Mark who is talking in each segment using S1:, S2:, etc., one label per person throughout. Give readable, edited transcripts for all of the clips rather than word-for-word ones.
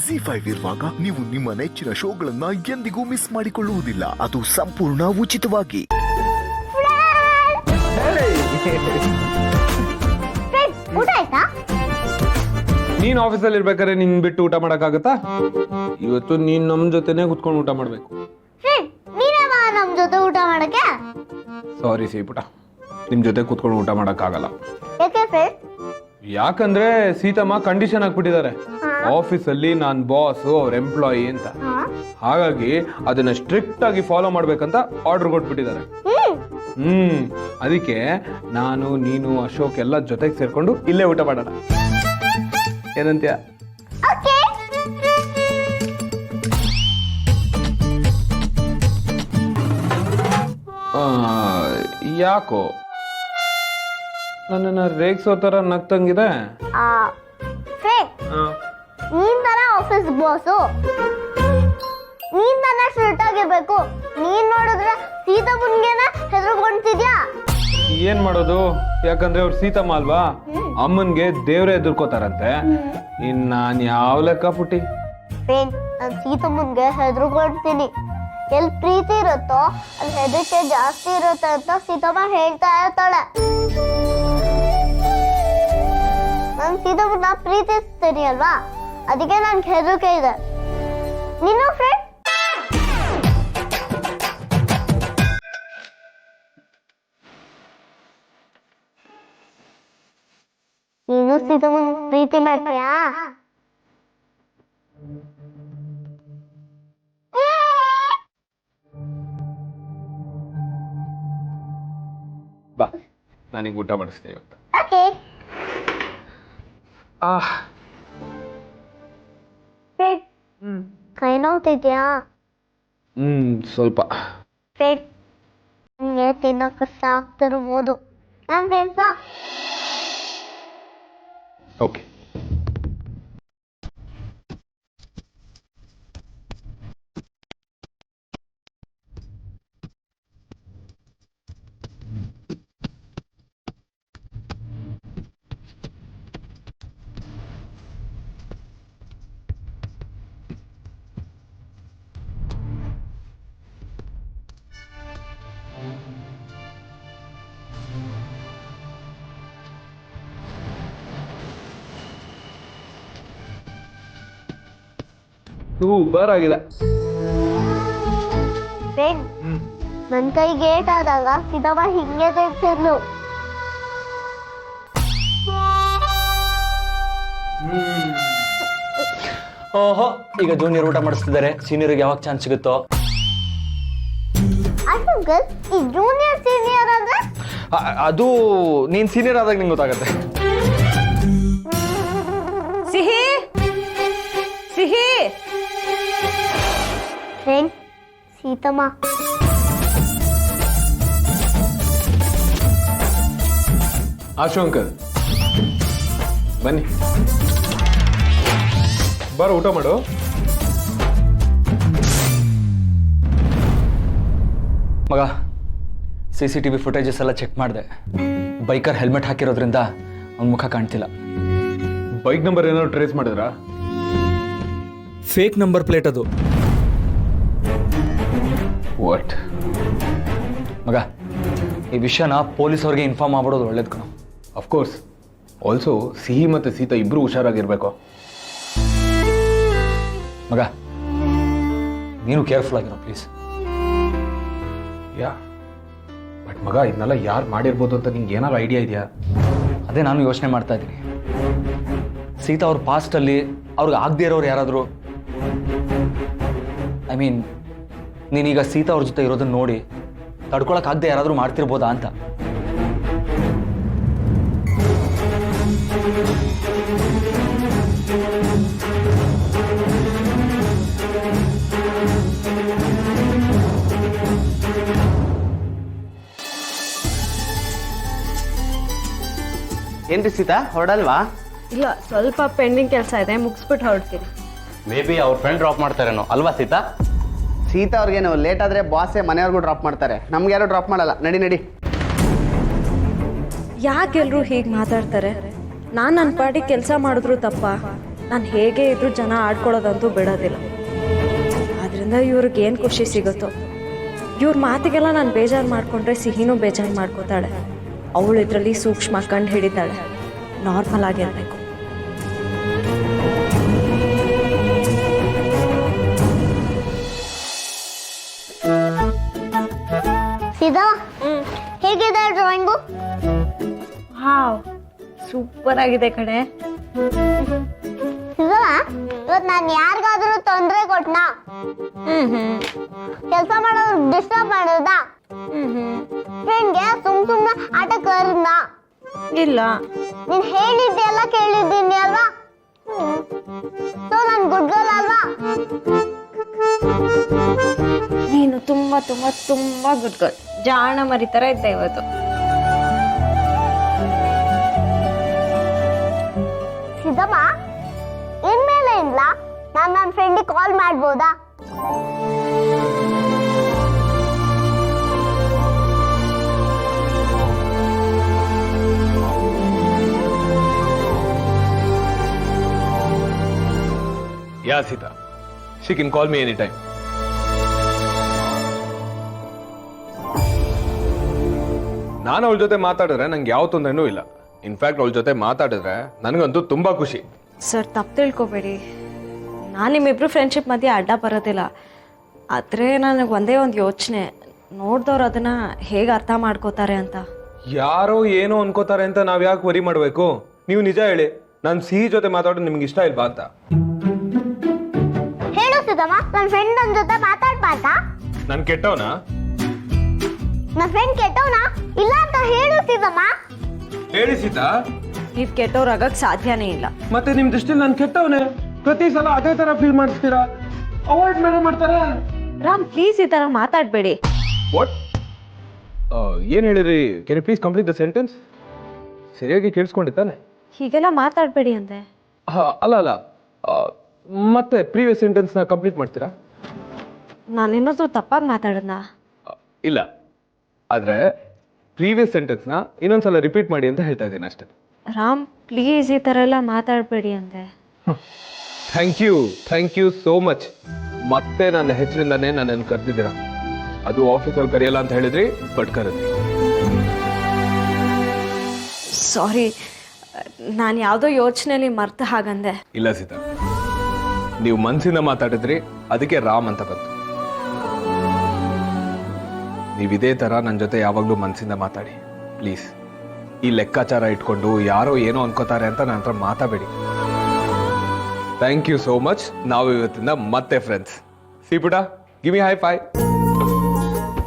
S1: ZEE5 ಇರುವಾಗ ನೀವು ನಿಮ್ಮ ನೆಚ್ಚಿನ ಶೋಗಳನ್ನ ಎಂದಿಗೂ ಮಿಸ್ ಮಾಡಿಕೊಳ್ಳುವುದಿಲ್ಲ. ಅದು ಸಂಪೂರ್ಣ ಉಚಿತವಾಗಿ.
S2: ಊಟ ಆಯ್ತಾ?
S3: ನೀನ್ ಆಫೀಸಲ್ಲಿ ಇರ್ಬೇಕಾದ್ರೆ ನಿನ್ ಬಿಟ್ಟು ಊಟ ಮಾಡಕ್ಕಾಗತ್ತಾ? ಇವತ್ತು ನೀನ್ ನಮ್ ಜೊತೆನೆ ಕುತ್ಕೊಂಡು ಊಟ ಮಾಡ್ಬೇಕು.
S2: ನಮ್ ಜೊತೆ ಊಟ ಮಾಡಕ್ಕೆ?
S3: ಸಾರಿ ಸೀಪುಟ, ನಿಮ್ ಜೊತೆ ಕುತ್ಕೊಂಡು ಊಟ ಮಾಡಕ್ಕಾಗಲ್ಲ.
S2: ಯಾಕೆ ಫ್ರೆಂಡ್?
S3: ಯಾಕಂದ್ರೆ ಸೀತಮ್ಮ ಕಂಡೀಷನ್ ಹಾಕ್ಬಿಟ್ಟಿದ್ದಾರೆ, ಆಫೀಸ್ ಅಲ್ಲಿ ನಾನ್ ಬಾಸ್, ಅವ್ರ ಎಂಪ್ಲಾಯಿ ಅಂತ. ಹಾಗಾಗಿ ಅದನ್ನ ಸ್ಟ್ರಿಕ್ಟ್ ಆಗಿ ಫಾಲೋ ಮಾಡ್ಬೇಕಂತ ಆರ್ಡರ್ ಕೊಟ್ಬಿಟ್ಟಿದ್ದಾರೆ. ಅದಕ್ಕೆ ನಾನು, ನೀನು, ಅಶೋಕ್ ಎಲ್ಲ ಜೊತೆಗೆ ಸೇರ್ಕೊಂಡು ಇಲ್ಲೇ ಊಟ ಮಾಡೋಣ. ಏನಂತ್ಯ? ಯಾಕೋ ನನ್ನನ್ನ ರೇಗ್ಸೋ ತರ ನಗ್ತಂಗಿದೆ?
S2: ನೀನ್ ತಾನೇ ಆಫೀಸ್ ಬಾಸು, ನೀನ್ ತಾನೇ ಸ್ಟ್ರಿಕ್ಟ್ ಆಗಿರ್ಬೇಕು. ನೀನ್ ನೋಡಿದ್ರೆ ಸೀತಮ್ಮನ್ಗೆನ ಹೆದರ್ಕೊಂತಿದ್ಯಾ?
S3: ಏನ್ ಮಾಡೋದು, ಯಾಕಂದ್ರೆ ಅವ್ರು ಸೀತಮ್ಮ ಅಲ್ವಾ, ಅಮ್ಮನ್ಗೆ ದೇವ್ರೇ ಎದುರ್ಕೋತಾರಂತೆ. ಇನ್ ನಾನ್ ಯಾವ ಲೆಕ್ಕ ಪುಟ್ಟಿ?
S2: ನಾನ್ ಸೀತಮ್ಮನ್ಗೆ ಹೆದರ್ಕೊಳ್ತೀನಿ. ಎಲ್ಲಿ ಪ್ರೀತಿ ಇರುತ್ತೋ ಅಲ್ಲಿ ಹೆದರಿಕೆ ಜಾಸ್ತಿ ಇರುತ್ತೆ ಅಂತ ಸೀತಮ್ಮ ಹೇಳ್ತಾ ಇರ್ತಾಳೆ. ನಾನು ಸೀತಮ್ಮನ ಪ್ರೀತಿಸ್ತೀನಿ ಅಲ್ವಾ, ಅದಕ್ಕೆ ನನ್ಗೆ ಹೆದರಿಕೆ ಇದೆ. ನೀನು ಫ್ರೆಂಡ್? ನೀನು ಸೀತಮ್ಮನ ಪ್ರೀತಿ ಮಾಡ್ತೀಯಾ?
S3: ಬಾ, ನಾನೀಗ ಊಟ ಮಾಡಿಸ್ತೇನೆ ಇವತ್ತು.
S2: ಕೈ ನೋವ್ತಿದ್ಯಾ?
S3: ಸ್ವಲ್ಪ.
S2: ನಿಂಗೆ ತಿನ್ನಕ್ಕೆ ಸಾಕ್ತಿರ್ಬೋದು.
S3: ಓಕೆ. ಸೂಪರ್ ಆಗಿದೆ.
S2: ನನ್ ಕೈಗೆ ಏಟಾದಾಗ ಸೀತಮ್ಮ ಹಿಂಗೆ ತೆಗ್ತಿರ್ಲು.
S4: ಓಹೋ, ಈಗ ಜೂನಿಯರ್ ಊಟ ಮಾಡಿಸ್ತಿದ್ದಾರೆ, ಸೀನಿಯರ್ಗೆ ಯಾವಾಗ ಚಾನ್ಸ್ ಸಿಗುತ್ತೋ?
S2: ಅಂಕಲ್, ಈ ಜೂನಿಯರ್ ಸೀನಿಯರ್ ಅಂದ್ರೆ?
S4: ಅದು ನೀನ್ ಸೀನಿಯರ್ ಆದಾಗ ನಿಂಗೆ ಗೊತ್ತಾಗತ್ತೆ.
S5: ಸಿಹಿ ಸಿಹಿ
S2: ಫ್ರೆಂಡ್, ಸೀತಮ್ಮ.
S3: ಆಶು ಅಂಕಲ್ ಬನ್ನಿ, ಬಾರ ಊಟ ಮಾಡು.
S4: ಮಗ, CCTV ಫುಟೇಜಸ್ ಎಲ್ಲ ಚೆಕ್ ಮಾಡಿದೆ. ಬೈಕರ್ ಹೆಲ್ಮೆಟ್ ಹಾಕಿರೋದ್ರಿಂದ ಅವ್ನ ಮುಖ ಕಾಣ್ತಿಲ್ಲ.
S3: ಬೈಕ್ ನಂಬರ್ ಏನಾದ್ರು ಟ್ರೇಸ್ ಮಾಡಿದ್ರಾ?
S4: ಫೇಕ್ ನಂಬರ್ ಪ್ಲೇಟ್ ಅದು.
S3: ವಾಟ್?
S4: ಮಗ, ಈ ವಿಷಯನ ಪೊಲೀಸ್ ಅವ್ರಿಗೆ ಇನ್ಫಾರ್ಮ್ ಮಾಡ್ಬಿಡೋದು ಒಳ್ಳೇದು ಕಣ.
S3: ಅಫ್ಕೋರ್ಸ್. ಆಲ್ಸೋ ಸಿಹಿ ಮತ್ತು ಸೀತಾ ಇಬ್ರು ಹುಷಾರಾಗಿರ್ಬೇಕು.
S4: ಮಗ, ನೀನು ಕೇರ್ಫುಲ್ ಆಗಿರೋ ಪ್ಲೀಸ್.
S3: ಯಾ, ಬಟ್ ಮಗ, ಇದನ್ನೆಲ್ಲ ಯಾರು ಮಾಡಿರ್ಬೋದು ಅಂತ ನಿಂಗೆ ಏನಾದ್ರು ಐಡಿಯಾ ಇದೆಯಾ?
S4: ಅದೇ ನಾನು ಯೋಚನೆ ಮಾಡ್ತಾ ಇದ್ದೀನಿ. ಸೀತಾ ಅವ್ರ ಪಾಸ್ಟಲ್ಲಿ ಅವ್ರಿಗೆ ಆಗದೆ ಇರೋರು ಯಾರಾದರೂ, ಐ ಮೀನ್ ನೀನೀಗ ಸೀತಾ ಅವ್ರ ಜೊತೆ ಇರೋದನ್ನ ನೋಡಿ ತಡ್ಕೊಳಕ್ಕಾಗದೆ ಯಾರಾದರೂ ಮಾಡ್ತಿರ್ಬೋದಾ ಅಂತ.
S6: ಏನ್ರಿ ಸೀತಾ, ಹೊರಡಲ್ವಾ?
S5: ಇಲ್ಲ, ಸ್ವಲ್ಪ ಪೆಂಡಿಂಗ್ ಕೆಲಸ ಇದೆ, ಮುಗಿಸ್ಬಿಟ್ಟು ಹೊರಡ್ತೀನಿ.
S6: ಮೇ ಬಿ ಅವ್ರ ಫ್ರೆಂಡ್ ಡ್ರಾಪ್ ಮಾಡ್ತಾರೇನೋ ಅಲ್ವಾ ಸೀತಾ? ಸೀತಾ ಅವ್ರಿಗೇನು ಲೇಟ್ ಆದರೆ ಬಾಸೇ ಮನೆಯವ್ರಿಗೂ ಡ್ರಾಪ್ ಮಾಡ್ತಾರೆ, ನಮ್ಗೆ ಯಾರು ಡ್ರಾಪ್ ಮಾಡಲ್ಲ. ನಡಿ ನಡಿ.
S5: ಯಾಕೆಲ್ರು ಹೀಗೆ ಮಾತಾಡ್ತಾರೆ? ನಾನು ನನ್ನ ಪಾಟಿಗೆ ಕೆಲಸ ಮಾಡಿದ್ರು ತಪ್ಪ? ನಾನು ಹೇಗೆ ಇದ್ರೂ ಜನ ಆಡ್ಕೊಳ್ಳೋದಂತೂ ಬಿಡೋದಿಲ್ಲ. ಅದರಿಂದ ಇವ್ರಿಗೆ ಏನು ಖುಷಿ ಸಿಗುತ್ತೋ. ಇವ್ರ ಮಾತಿಗೆಲ್ಲ ನಾನು ಬೇಜಾರು ಮಾಡಿಕೊಂಡ್ರೆ ಸಿಹಿನೂ ಬೇಜಾರು ಮಾಡ್ಕೋತಾಳೆ. ಅವಳು ಇದರಲ್ಲಿ ಸೂಕ್ಷ್ಮ ಕಂಡು ಹಿಡಿತಾಳೆ. ನಾರ್ಮಲ್ ಆಗಿರಬೇಕು.
S2: ಸೀತಾ ಹೇಗಿದೆ ಡ್ರಾಯಿಂಗು?
S5: ಹಾಂ, ಸೂಪರ್ ಆಗಿದೆ ಕಣೆ.
S2: ಸೀತಾ, ಇವತ್ತು ನಾನು ಯಾರಿಗಾದ್ರೂ ತೊಂದರೆ ಕೊಟ್ನಾ? ಕೆಲಸ ಮಾಡೋರು ಡಿಸ್ಟರ್ಬ್ ಮಾಡೋದಾ? ಫ್ರೆಂಡ್ಗೆ ಸುಮ್ಮನೆ ಆಟ ಕರ್ನಾ?
S5: ಇಲ್ಲ.
S2: ನೀನ್ ಹೇಳಿದ್ದೆ ಎಲ್ಲ ಕೇಳಿದ್ದೀನಿ ಅಲ್ವಾ? ಸೊ ನಾನು ಗುಡ್ ಗರ್ಲ್ ಅಲ್ವಾ?
S5: ನೀನು ತುಂಬ ತುಂಬ ತುಂಬ ಗುಡ್ ಗರ್ಲ್. ಜಾಣ ಮರಿ ಥರ ಇದ್ದೆ ಇವತ್ತು.
S2: ಸಿದ್ದಮ್ಮ, ಇನ್ಮೇಲೆ ಇಲ್ಲ ನಾನು ನನ್ನ ಫ್ರೆಂಡಿಗೆ ಕಾಲ್ ಮಾಡ್ಬೋದಾ?
S3: Yeah Sita, she can call me any time. ನಾನು ಅವಳ ಜೊತೆ ಮಾತಾಡಿದ್ರೆ ನಂಗೆ ಯಾವ ತೊಂದರೆನೂ ಇಲ್ಲ. ಇನ್ಫ್ಯಾಕ್ಟ್ ಅವಳ ಜೊತೆ ಮಾತಾಡಿದ್ರೆ ನನಗಂತೂ ತುಂಬಾ ಖುಷಿ.
S5: ಸರ್, ತಪ್ಪು ತಿಳ್ಕೊಬೇಡಿ. ನಾನು ನಿಮ್ಮಿಬ್ರು ಫ್ರೆಂಡ್ಶಿಪ್ ಮಧ್ಯೆ ಅಡ್ಡ ಬರೋದಿಲ್ಲ. ಆದರೆ ನನಗೆ ಒಂದೇ ಒಂದು ಯೋಚನೆ, ನೋಡ್ದವ್ರು ಅದನ್ನು ಹೇಗೆ ಅರ್ಥ ಮಾಡ್ಕೋತಾರೆ ಅಂತ.
S3: ಯಾರೋ ಏನೋ ಅನ್ಕೋತಾರೆ ಅಂತ ನಾವ್ ಯಾಕೆ ವರಿ ಮಾಡ್ಬೇಕು? ನೀವು ನಿಜ ಹೇಳಿ, ನಾನು ಸಿಹಿ ಜೊತೆ ಮಾತಾಡೋದು ನಿಮ್ಗೆ ಇಷ್ಟ ಇಲ್ವಾ ಅಂತ.
S2: ಹೇಳು ಸಿದ್ದಮ್ಮ, ನನ್ನ ಫ್ರೆಂಡ್ ನನ್ನ ಜೊತೆ ಮಾತಾಡ್ಬಾರ್ದಾ?
S3: ನಾನು ಕೆಟ್ಟವನಾ?
S2: ನನ್ನ ಫ್ರೆಂಡ್ ಕೆಟ್ಟವನಾ ಇಲ್ಲ ಅಂತ ಹೇಳು ಸಿದ್ದಮ್ಮ.
S3: ಹೇಳಿ ಸೀತಾ.
S5: ನೀವು ಕೆಟ್ಟವ್ರಾಗಕ್ಕೆ ಸಾಧ್ಯನೇ ಇಲ್ಲ.
S3: ಮತ್ತೆ ನಿಮ್ ದೃಷ್ಟಿಲಿ ನಾನು ಕೆಟ್ಟವನೇ? ಪ್ರತಿ ಸಲ ಅದೇ ತರ ಫೀಲ್ ಮಾಡ್ತೀರಾ? ಅವಾಯ್ಡ್ ಮಾಡ್ತಾರೆ.
S5: ರಾಮ್, ಪ್ಲೀಸ್ ಈ ಥರ ಮಾತಾಡಬೇಡಿ.
S3: ವಾಟ್? ಏನು ಹೇಳಿರಿ? Can you please complete the sentence? ಸರಿಯಾಗಿ ಕೇಳಿಸ್ಕೊಂಡಿದ್ದಾನೆ?
S5: ಹೀಗೆಲ್ಲ ಮಾತಾಡಬೇಡಿ ಅಂದೆ.
S3: ಅಲ್ಲ, ಮತ್ತೆ ಪ್ರೀವಿಯಸ್ ಸೆಂಟೆನ್ಸ್ನ ಕಂಪ್ಲೀಟ್ ಮಾಡ್ತೀರಾ?
S5: ನಾನೇನಾದ್ರೂ ತಪ್ಪಾಗಿ ಮಾತಾಡೋಣ?
S3: ಇಲ್ಲ, ಆದರೆ ಪ್ರೀವಿಯಸ್ ಸೆಂಟೆನ್ಸ್ನ ಇನ್ನೊಂದ್ಸಲ ರಿಪೀಟ್ ಮಾಡಿ ಅಂತ ಹೇಳ್ತಾ ಇದ್ದೀನಿ ಅಷ್ಟೇ.
S5: ರಾಮ್, ಪ್ಲೀಸ್ ಈ ಥರ ಎಲ್ಲ ಮಾತಾಡಬೇಡಿ ಅಂದೆ.
S3: Thank you so much. ಮತ್ತೆ ನನ್ನ ಹೆಸರಿಂದಾನೇ ನನ್ನನ್ನು ಕರೆದಿದ್ದೀರಾ. ಅದು ಆಫೀಸಲ್ಲಿ ಕರೆಯಲ್ಲ ಅಂತ ಹೇಳಿದ್ರಿ, ಬಟ್ ಕರೆದ್ರಿ.
S5: ಸಾರಿ, ನಾನು ಯಾವುದೋ ಯೋಚನೆಯಲ್ಲಿ ಮರ್ತ ಹಾಗಂದೆ.
S3: ಇಲ್ಲ ಸೀತಾ, ನೀವು ಮನಸ್ಸಿಂದ ಮಾತಾಡಿದ್ರಿ, ಅದಕ್ಕೆ ರಾಮ್ ಅಂತ ಬಂತು. ನೀವು ಇದೇ ಥರ ನನ್ನ ಜೊತೆ ಯಾವಾಗಲೂ ಮನಸ್ಸಿಂದ ಮಾತಾಡಿ ಪ್ಲೀಸ್. ಈ ಲೆಕ್ಕಾಚಾರ ಇಟ್ಕೊಂಡು ಯಾರೋ ಏನೋ ಅನ್ಕೋತಾರೆ ಅಂತ ನನ್ನ ಹತ್ರ ಮಾತಾಡಬೇಡಿ. Thank you so much. ನಾವು ಇವತ್ತಿಂದ ಮತ್ತೆ ಫ್ರೆಂಡ್ಸ್. ಸಿಪುಟ, ಗಿವ್ ಮಿ ಹೈ ಫೈ.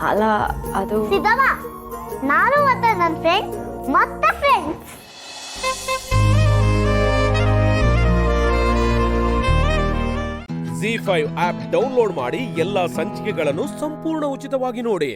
S5: ಅಲ್ಲ, ಅದು
S2: ಸಿದ್ದಮ್ಮ, ನಾನು ಮತ್ತೆ ನನ್ನ ಫ್ರೆಂಡ್ ಮತ್ತೆ ಫ್ರೆಂಡ್ಸ್.
S7: ZEE5 ಆಪ್ ಡೌನ್ಲೋಡ್ ಮಾಡಿ ಎಲ್ಲಾ ಸಂಚಿಕೆಗಳನ್ನು ಸಂಪೂರ್ಣ ಉಚಿತವಾಗಿ ನೋಡಿ.